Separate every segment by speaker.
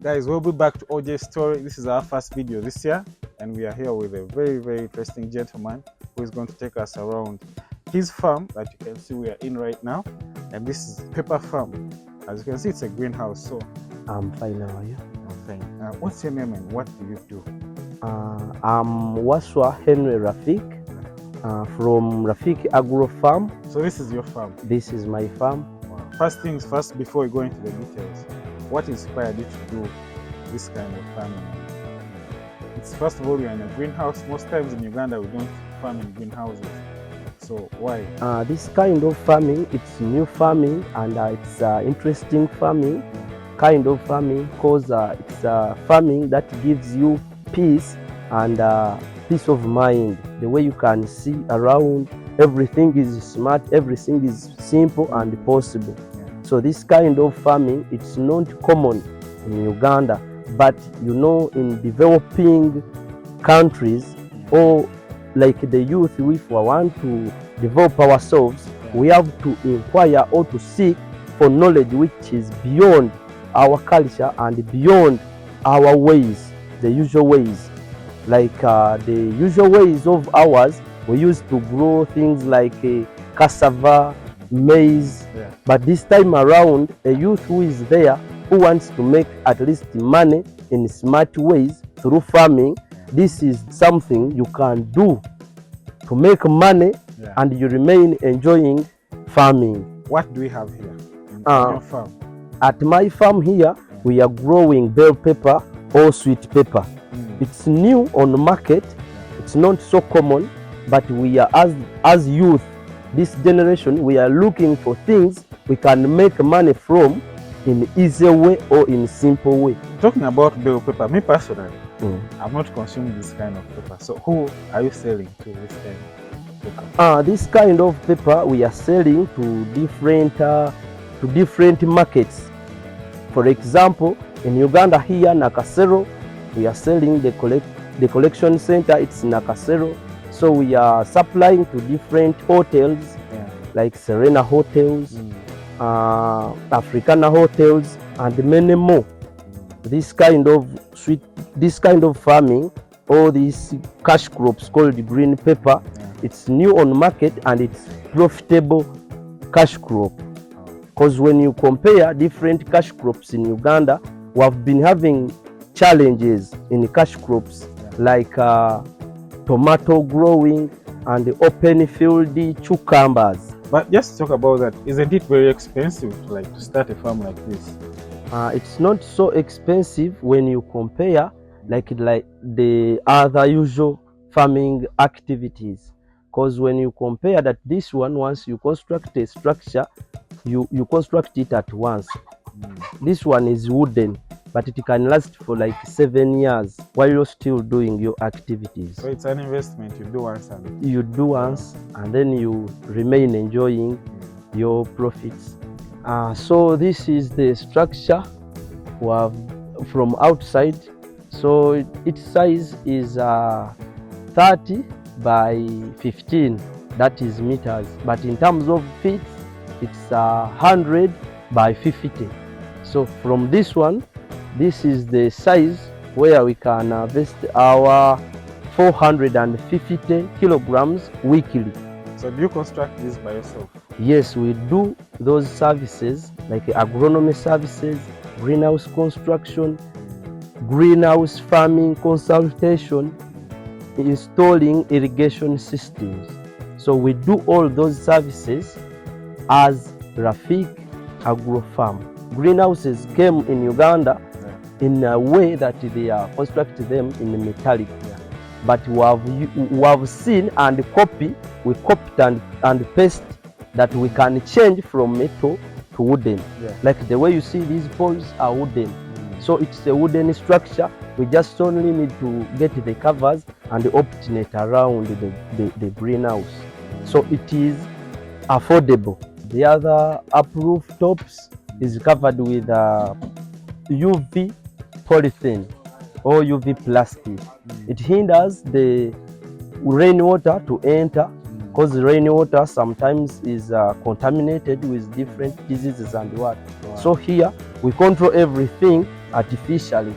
Speaker 1: Guys, we'll be back to OJ's story. This is our first video this year, and we are here with a very, very interesting gentleman who is going to take us around his farm that you can see we are in right now. And this is pepper farm. As you can see, it's a greenhouse. So
Speaker 2: I'm fine. How are you?
Speaker 1: I'm fine. What's your name and what do you do?
Speaker 2: I'm Waswa Henry Rafik from Rafik Agro Farm.
Speaker 1: So this is your farm?
Speaker 2: This is my farm.
Speaker 1: Wow. First things first, before we go into the details, what inspired you to do this kind of farming? It's first of all, you're in a greenhouse. Most times in Uganda, we don't farm in greenhouses. So why?
Speaker 2: This kind of farming, it's new farming, and it's interesting farming, kind of farming, because it's farming that gives you peace and peace of mind. The way you can see around, everything is smart, everything is simple and possible. So this kind of farming, it's not common in Uganda, but you know, in developing countries, or like the youth, if we want to develop ourselves, we have to inquire or to seek for knowledge which is beyond our culture and beyond our ways, the usual ways. Like the usual ways of ours, we used to grow things like cassava, maize, but this time around, a youth who is there, who wants to make at least money in smart ways through farming, this is something you can do to make money, and you remain enjoying farming.
Speaker 1: What do we have here in your farm?
Speaker 2: At my farm here, we are growing bell pepper or sweet pepper. It's new on the market. It's not so common, but we are, as youth, this generation, we are looking for things we can make money from in easy way or in simple way.
Speaker 1: Talking about bell pepper, me personally, I'm not consuming this kind of pepper. So who are you selling to this kind of pepper?
Speaker 2: This kind of pepper we are selling to different markets. For example, in Uganda here, Nakasero, we are selling the collection center. It's Nakasero. So we are supplying to different hotels, like Serena Hotels, Africana Hotels, and many more. This kind of farming, all these cash crops called green pepper, it's new on market and it's profitable cash crop. Because when you compare different cash crops in Uganda, we have been having challenges in cash crops like tomato growing and the open field cucumbers.
Speaker 1: But just talk about that. Isn't it very expensive to start a farm like this?
Speaker 2: It's not so expensive when you compare like the other usual farming activities. Because when you compare that, this one, once you construct a structure, you construct it at once. This one is wooden, but it can last for like 7 years while you're still doing your activities.
Speaker 1: So it's an investment you do once
Speaker 2: and then you remain enjoying your profits. So this is the structure we have from outside. So its size is 30 by 15, that is meters. But in terms of feet, it's 100 by 50. So from this one, this is the size where we can harvest our 450 kilograms weekly.
Speaker 1: So do you construct this by yourself?
Speaker 2: Yes, we do those services like agronomy services, greenhouse construction, greenhouse farming consultation, installing irrigation systems. So we do all those services as Rafik Agro Farm. Greenhouses came in Uganda in a way that they are constructed them in metallic. But we have seen and we copied and paste that we can change from metal to wooden. Like the way you see these poles are wooden. So it's a wooden structure. We just only need to get the covers and alternate around the greenhouse. So it is affordable. The other up rooftops is covered with UV polythene or UV plastic. It hinders the rainwater to enter, because rainwater sometimes is contaminated with different diseases and what. So here we control everything artificially.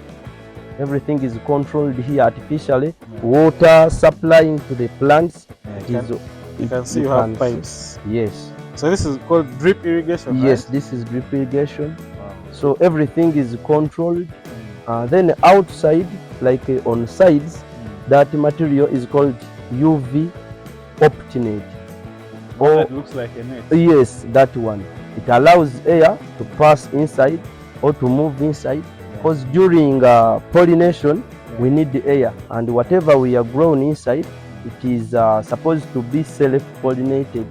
Speaker 2: Everything is controlled here artificially. Water supplying to the plants.
Speaker 1: You can see you have pipes.
Speaker 2: Yes.
Speaker 1: So this is called drip irrigation,
Speaker 2: yes,
Speaker 1: right?
Speaker 2: This is drip irrigation.
Speaker 1: Wow.
Speaker 2: So everything is controlled. Then outside, like on sides, that material is called UV optinate.
Speaker 1: That looks like a net.
Speaker 2: Yes, that one. It allows air to pass inside or to move inside, because during pollination, we need the air, and whatever we are grown inside, it is supposed to be self-pollinated.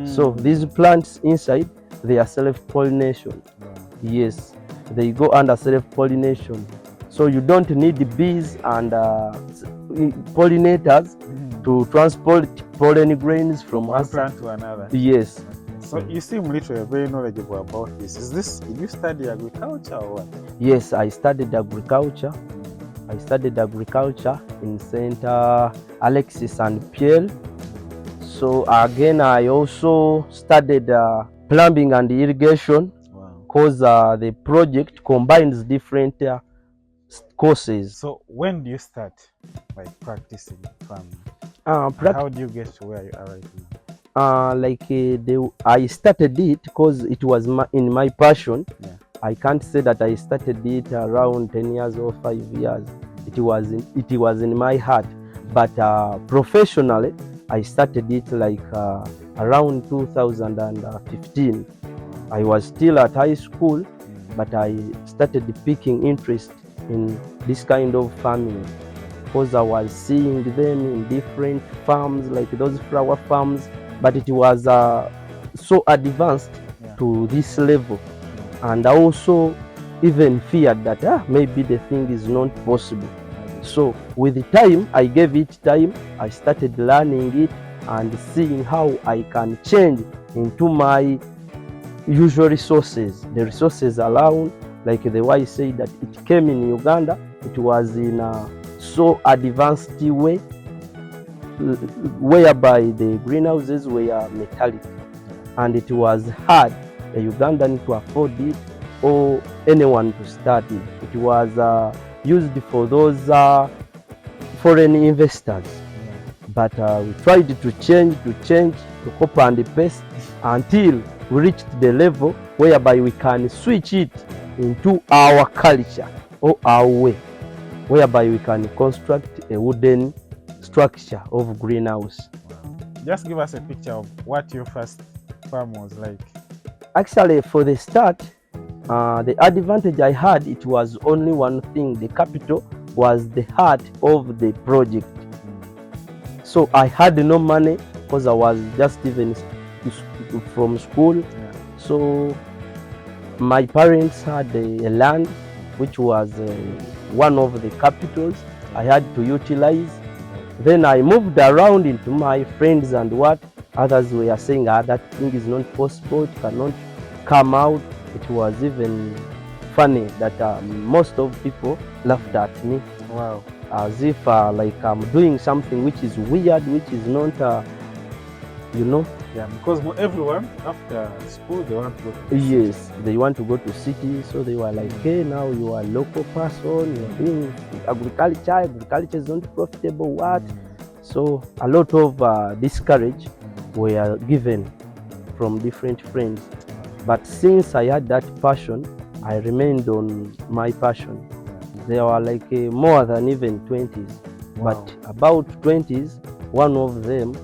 Speaker 2: So these plants inside, they are self-pollination. Yes, they go under self-pollination. So you don't need the bees and pollinators to transport pollen grains from
Speaker 1: one plant to another.
Speaker 2: Yes.
Speaker 1: So you seem literally very knowledgeable about this. Did you study agriculture or what?
Speaker 2: Yes, I studied agriculture. I studied agriculture in St. Alexis and Pierre. So again, I also studied plumbing and irrigation, because the project combines different courses.
Speaker 1: So when do you start practicing farming? How do you get to where you are right now?
Speaker 2: I started it because it was in my passion. I can't say that I started it around 10 years or 5 years. It was in my heart. But professionally, I started it around 2015. I was still at high school, but I started picking interest in this kind of farming, because I was seeing them in different farms, like those flower farms, but it was so advanced to this level. And I also even feared that maybe the thing is not possible. So with the time, I gave it time, I started learning it and seeing how I can change into my usual resources, the resources around, like the way I say that it came in Uganda, it was in a so advanced way, whereby the greenhouses were metallic, and it was hard a Ugandan to afford it or anyone to start it. It was used for those foreign investors. But we tried to change, to copy and paste until we reached the level whereby we can switch it into our culture or our way, whereby we can construct a wooden structure of greenhouse.
Speaker 1: Just give us a picture of what your first farm was like.
Speaker 2: Actually, for the start, the advantage I had, it was only one thing. The capital was the heart of the project. So I had no money because I was just even from school. So my parents had a land which was one of the capitals I had to utilize. Then I moved around into my friends and what others were saying, that thing is not possible, it cannot come out. It was even funny that most of people laughed at me.
Speaker 1: Wow.
Speaker 2: As if like I'm doing something which is weird, which is not, you know.
Speaker 1: Yeah, because everyone after school they want to go to
Speaker 2: yes, they want to go to city, so they were like, hey, now you are a local person, you're doing agriculture is not profitable, what? So a lot of discourage were given from different friends. But since I had that passion, I remained on my passion. There were like more than even 20s. Wow. But about 20s, one of them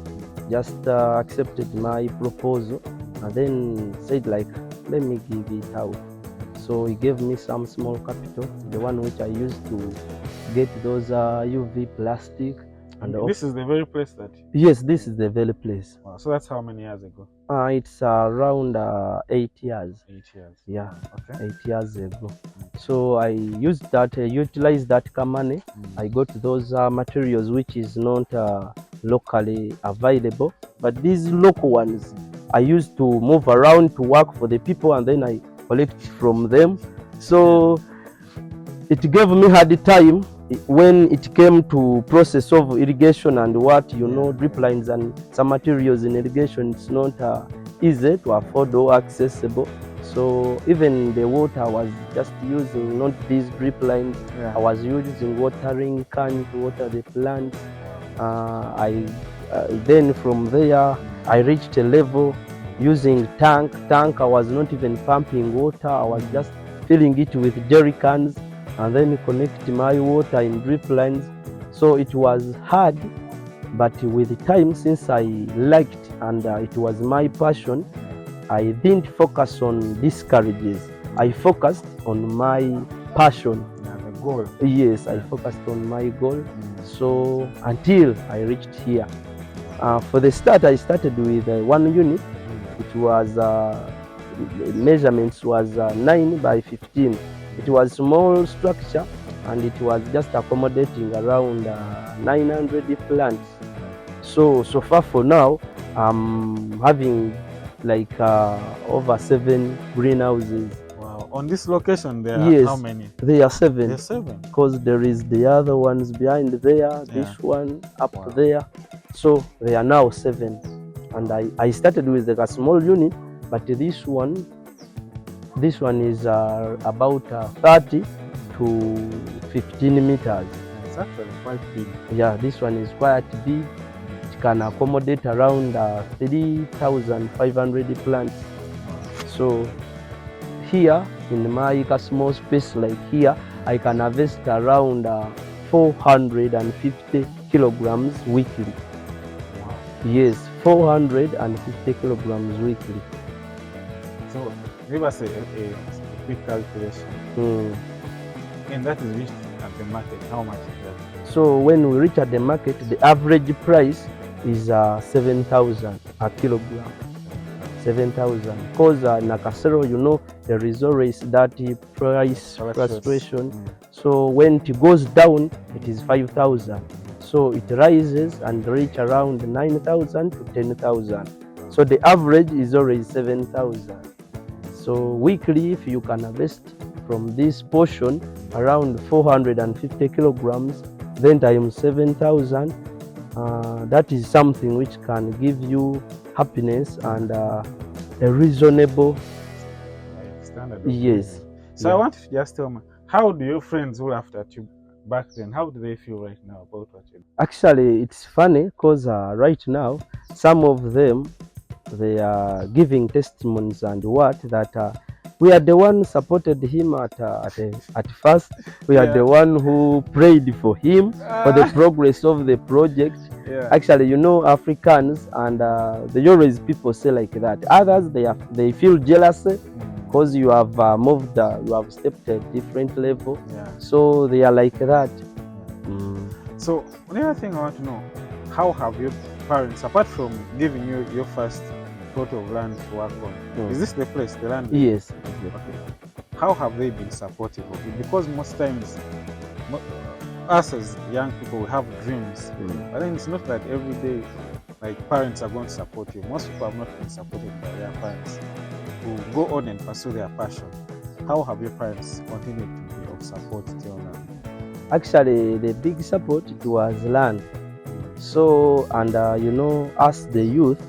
Speaker 2: just accepted my proposal and then said like, let me give it out. So he gave me some small capital, the one which I used to get those UV plastic. And
Speaker 1: this is the very place that?
Speaker 2: Yes, this is the very place.
Speaker 1: Wow. So that's how many years ago?
Speaker 2: It's around 8 years.
Speaker 1: 8 years.
Speaker 2: Yeah,
Speaker 1: okay.
Speaker 2: 8 years ago. So I used that, utilized that money. I got those materials which is not locally available, but these local ones I used to move around to work for the people, and then I collect from them. So it gave me hard time when it came to process of irrigation and what, you know, drip lines and some materials in irrigation. It's not easy to afford or accessible. So even the water I was just using not these drip lines.
Speaker 1: Yeah.
Speaker 2: I was using watering can to water the plants. Then from there I reached a level using tank. I was not even pumping water. I was just filling it with jerry cans and then connect my water in drip lines. So it was hard, but with time, since I liked and it was my passion, I didn't focus on discourages. I focused on my passion.
Speaker 1: Yeah, the goal.
Speaker 2: Yes, I focused on my goal. So until I reached here. For the start, I started with 1 unit. It was measurements was 9 by 15. It was small structure and it was just accommodating around 900 plants. So far for now, I'm having like over 7 greenhouses.
Speaker 1: Wow. On this location, there are
Speaker 2: Yes,
Speaker 1: how many?
Speaker 2: there are 7.
Speaker 1: There are 7.
Speaker 2: Because there is the other ones behind there, this one up
Speaker 1: Wow.
Speaker 2: there. So they are now 7. And I started with like a small unit, but this one is about 30 to 15 meters.
Speaker 1: It's actually quite big.
Speaker 2: Yeah, this one is quite big. It can accommodate around 3,500 plants. So here in my small space like here, I can harvest around 450 kilograms weekly.
Speaker 1: Wow.
Speaker 2: Yes, 450 kilograms weekly.
Speaker 1: So give us a quick calculation. And that is reached at the market. How much is that?
Speaker 2: So when we reach at the market, the average price is 7,000 a kilogram. 7,000. Because in Nakasero, you know, there is always that price frustration. So when it goes down, it is 5,000. So it rises and reach around 9,000 to 10,000. So the average is always 7,000. So weekly, if you can harvest from this portion around 450 kilograms, then times 7,000, that is something which can give you happiness and a reasonable
Speaker 1: standard.
Speaker 2: Yes.
Speaker 1: So I want you to just tell me, how do your friends who laughed at you back then, how do they feel right now about what you do?
Speaker 2: Actually, it's funny because right now, some of them, they are giving testimonies and what that we are the one who supported him at first. We are the one who prayed for him for the progress of the project. Actually, you know, Africans and they always people say like that. Others they feel jealous because you have moved, you have stepped a different level. So they are like that.
Speaker 1: So another thing I want to know, how have your parents, apart from giving you your first plot of land to work on, is this the place, the land?
Speaker 2: Yes.
Speaker 1: Okay. How have they been supportive of it? Because most times, us as young people, we have dreams, but then it's not that every day, like, parents are going to support you. Most people have not been supported by their parents who go on and pursue their passion. How have your parents continued to be of support till now?
Speaker 2: Actually, the big support, it was land. So, and you know, as the youth,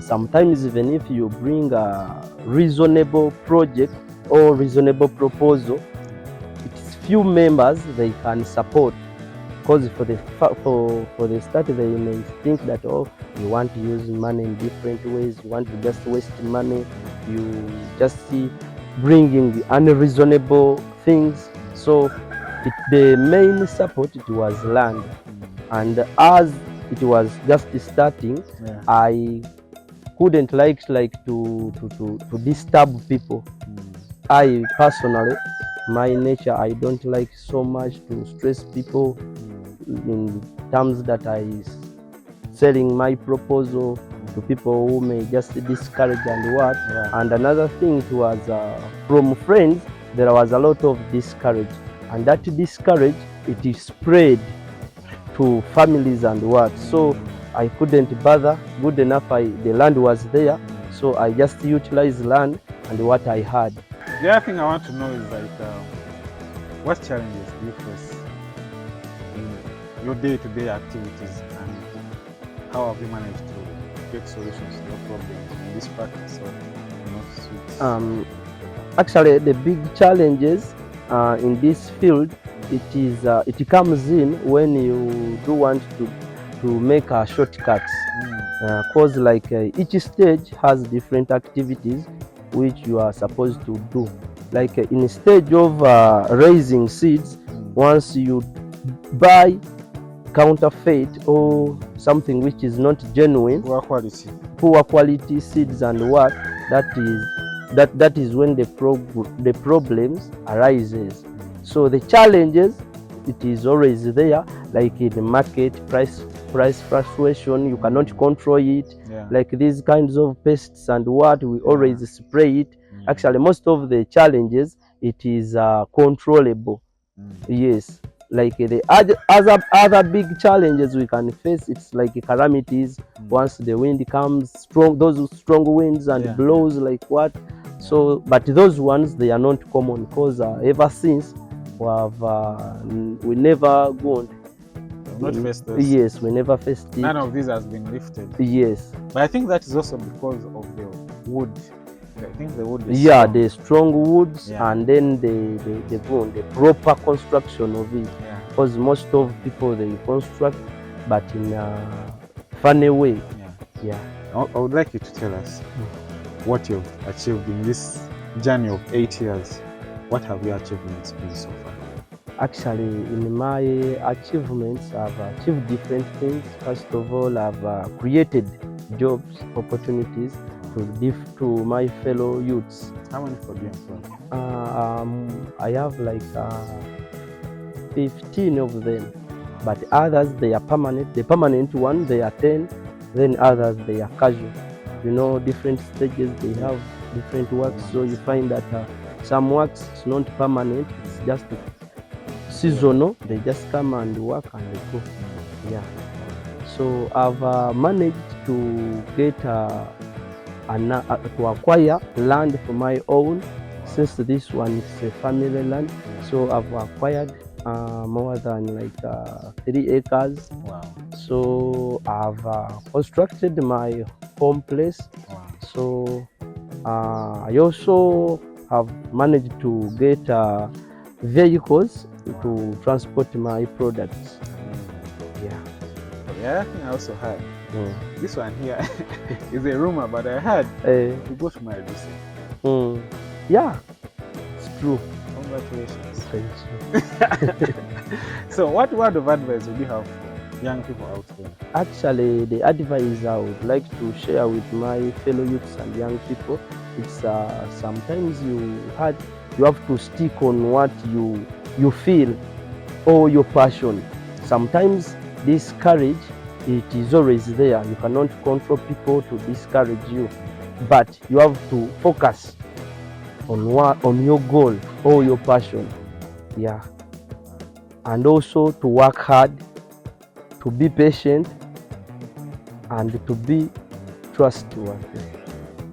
Speaker 2: sometimes even if you bring a reasonable project or reasonable proposal, it's few members they can support. Because for the start, they may think that, oh, you want to use money in different ways, you want to just waste money, you just see bringing unreasonable things. So the main support, it was land. And as it was just starting, I couldn't like to disturb people. I personally, my nature, I don't like so much to stress people in terms that I selling my proposal to people who may just discourage and what. And another thing, it was from friends, there was a lot of discourage, and that discourage, it is spread to families and what. So I couldn't bother. Good enough, the land was there, so I just utilized land and what I had.
Speaker 1: The other thing I want to know is like, what challenges do you face in your day-to-day activities, and how have you managed to get solutions to your problems in this practice of sweets?
Speaker 2: Actually, the big challenges in this field, it comes in when you do want to make a shortcuts, cause like each stage has different activities which you are supposed to do. Like in stage of raising seeds, once you buy counterfeit or something which is not genuine, poor quality seeds and what, that is when the problems arises. So the challenges, it is always there, like in the market, price fluctuation, you cannot control it. Like these kinds of pests and what, we always spray it. Actually, most of the challenges, it is controllable. Yes, like the other big challenges we can face, it's like calamities. Once the wind comes strong, those strong winds and blows like what. So but those ones, they are not common, because ever since we never gone.
Speaker 1: Not faced those.
Speaker 2: Yes, we never faced it.
Speaker 1: None of these has been lifted.
Speaker 2: Yes,
Speaker 1: but I think that is also because of the wood. I think the wood is
Speaker 2: strong. The strong woods, and then the proper construction of it. Because most of people, they construct, but in a funny way.
Speaker 1: I would like you to tell us what you've achieved in this journey of 8 years. What have your achievements been so far?
Speaker 2: Actually, in my achievements, I've achieved different things. First of all, I've created jobs, opportunities to my fellow youths.
Speaker 1: How many for you?
Speaker 2: I have like 15 of them, but others, they are permanent. The permanent one, they are 10, then others, they are casual. You know, different stages, they have different works. So you find that some works, it's not permanent, it's just seasonal. They just come and work and they go. So I've managed to get to acquire land for my own, since this one is a family land. So I've acquired more than like 3 acres.
Speaker 1: Wow.
Speaker 2: So I've constructed my home place.
Speaker 1: Wow.
Speaker 2: So I also have managed to get vehicles to transport my products.
Speaker 1: The other thing I also heard, this one here is a rumor, but I heard you go to my recent.
Speaker 2: Yeah, it's true.
Speaker 1: Congratulations.
Speaker 2: Thank you.
Speaker 1: So what word of advice would you have for young people out there?
Speaker 2: Actually, the advice I would like to share with my fellow youths and young people, it's sometimes you have to stick on what you feel or your passion. Sometimes this courage, it is always there. You cannot control people to discourage you, but you have to focus on your goal or your passion. And also to work hard, to be patient, and to be trustworthy,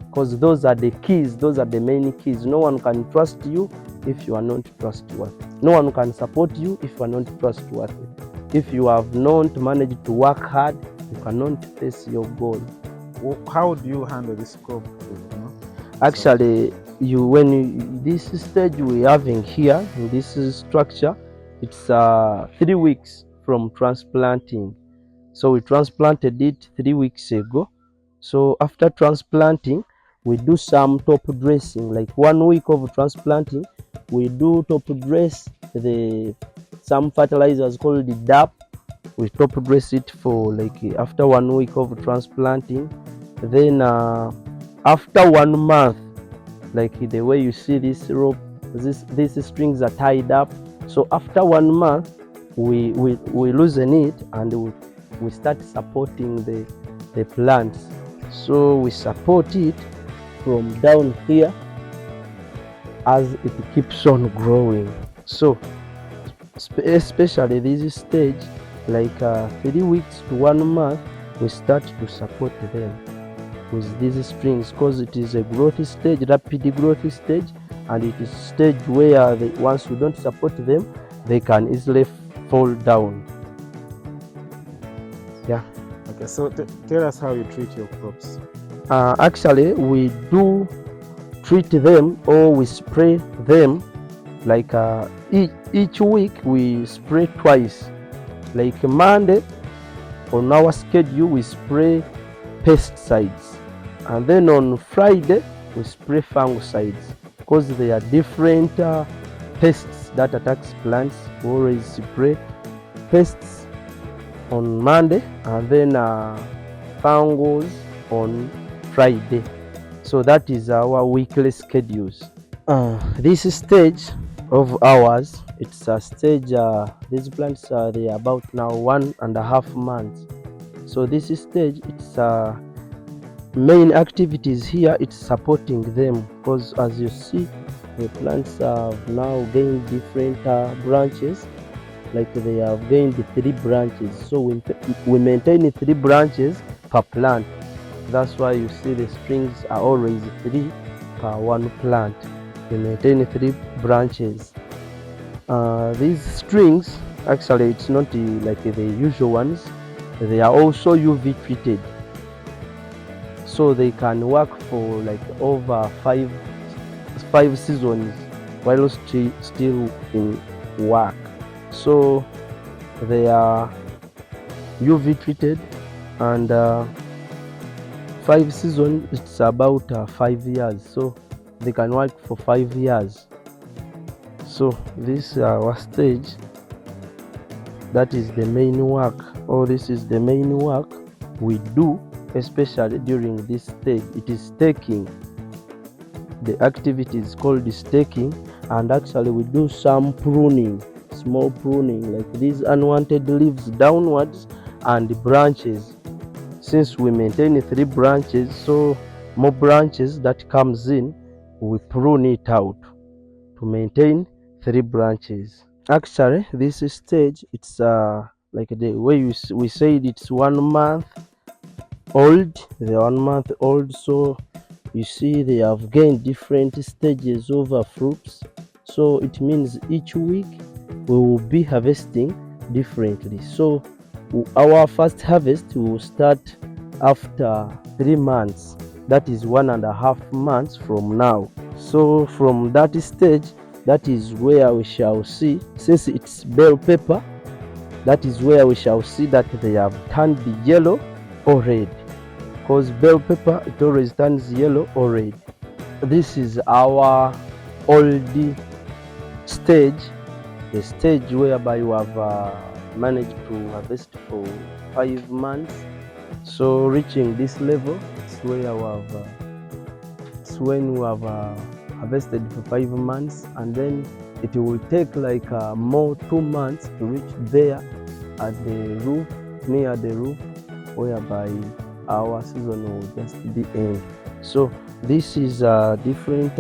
Speaker 2: because those are the keys. Those are the main keys. No one can trust you if you are not trustworthy. No one can support you if you are not trustworthy. If you have not managed to work hard, you cannot face your goal.
Speaker 1: How do you handle this crop?
Speaker 2: Actually, this stage we're having here in this structure, it's 3 weeks from transplanting. So we transplanted it 3 weeks ago. So after transplanting, we do some top dressing. Like 1 week of transplanting, we do top dress some fertilizers called the DAP. We top dress it for like after 1 week of transplanting. Then after 1 month, like the way you see this rope, these strings are tied up. So after 1 month, we loosen it and we start supporting the plants. So we support it from down here as it keeps on growing. So especially this stage, like 3 weeks to 1 month, we start to support them with these strings, because it is a growth stage, rapid growth stage, and it is a stage where once you don't support them, they can easily fall down.
Speaker 1: Okay, so tell us how you treat your crops.
Speaker 2: Actually, we do treat them or we spray them like each week we spray twice. Like Monday on our schedule we spray pesticides, and then on Friday we spray fungicides, because there are different pests that attacks plants. We always spray pests on Monday and then fungos on Friday. So that is our weekly schedules. This stage of ours, it's a stage, these plants they are about now 1.5 months. So this stage, it's main activities here, it's supporting them, because as you see the plants have now gained different branches. Like they have gained 3 branches, so we maintain 3 branches per plant. That's why you see the strings are always 3 per one plant. We maintain 3 branches. These strings, actually it's not like the usual ones, they are also UV treated, so they can work for like over 5 seasons while still in work. So they are UV treated, and 5 seasons, it's about 5 years, so they can work for 5 years. So this is our stage, that is the main work, or this is the main work we do, especially during this stage. It is staking. The activity is called staking, and actually we do some pruning, small pruning, like these unwanted leaves downwards and branches. Since we maintain 3 branches, so more branches that comes in, we prune it out to maintain 3 branches. Actually this stage, it's like the way we said, it's 1 month old, the 1 month old. So you see they have gained different stages of fruits, so it means each week we will be harvesting differently. So our first harvest will start after 3 months, that is 1.5 months from now. So from that stage, that is where we shall see, since it's bell pepper, that is where we shall see that they have turned yellow or red, because bell pepper, it always turns yellow or red. This is our old stage, the stage whereby you have managed to harvest for 5 months. So reaching this level, it's where we have it's when we have harvested for 5 months, and then it will take like more 2 months to reach there at the roof, near the roof, whereby our season will just be end. So this is different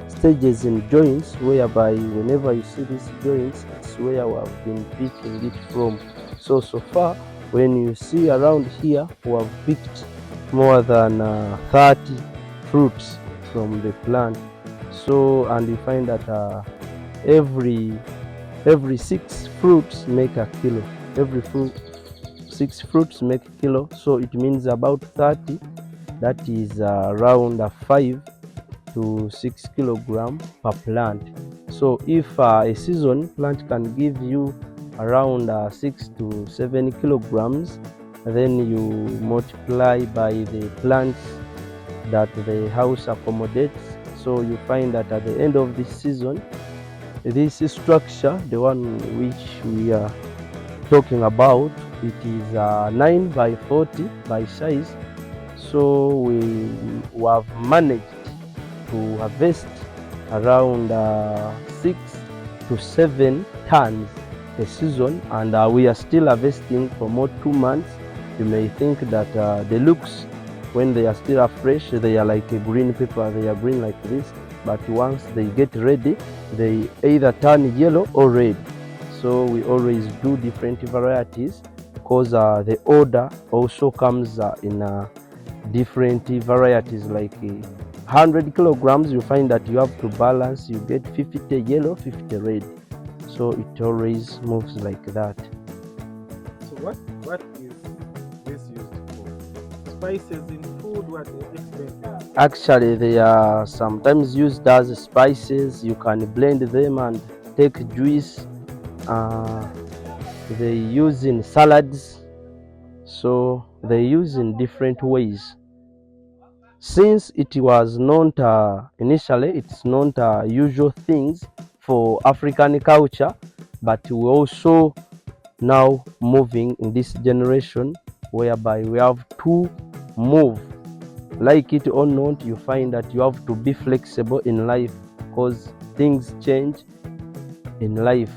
Speaker 2: stages in joints, whereby whenever you see these joints, it's where we have been picking it from. So far, when you see around here, we have picked more than 30 fruits from the plant. So, and you find that every 6 fruits make a kilo. Every 6 fruits make a kilo, so it means about 30, that is around 5 to 6 kilograms per plant. So if a season plant can give you around 6 to 7 kilograms, then you multiply by the plants that the house accommodates. So you find that at the end of this season, this structure, the one which we are talking about, it is 9 by 40 by size. So we have managed to harvest around 6 to 7 tons a season, and we are still harvesting for more 2 months. You may think that the looks, when they are still fresh, they are like a green pepper, they are green like this, but once they get ready, they either turn yellow or red. So we always do different varieties, because the order also comes in different varieties. Like 100 kilograms, you find that you have to balance, you get 50 yellow, 50 red. So it always moves like that.
Speaker 1: So what is this used for? spices in food? What explain?
Speaker 2: Actually, they are sometimes used as spices. You can blend them and take juice. They use in salads, so they use in different ways. Since it was not initially, it's not usual things for African culture, but we also now moving in this generation whereby we have to move. Like it or not, you find that you have to be flexible in life because things change in life.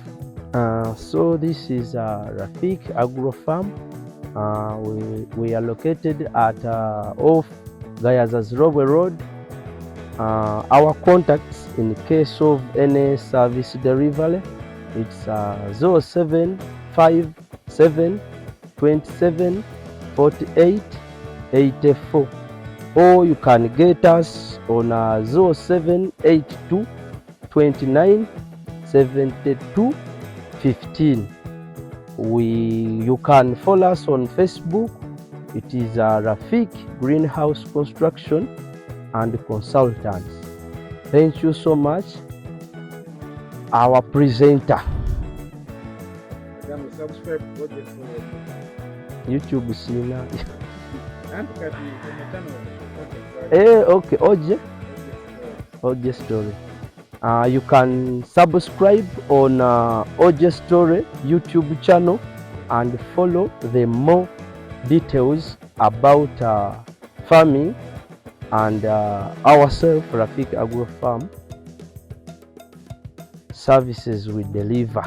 Speaker 2: So this is Rafik Agro Farm. We are located at off Gayazazrobe Road. Our contacts in case of any service delivery, it's 0757 27 48 84, or you can get us on 0782 29 72 15. You can follow us on Facebook. It is Rafik Greenhouse Construction and Consultants. Thank you so much. Our presenter.
Speaker 1: Subscribe to
Speaker 2: YouTube sina.
Speaker 1: and channel.
Speaker 2: Okay, OJ Story. You can subscribe on OJ Story YouTube channel and follow the more details about farming and ourselves, Rafik Agro Farm services we deliver.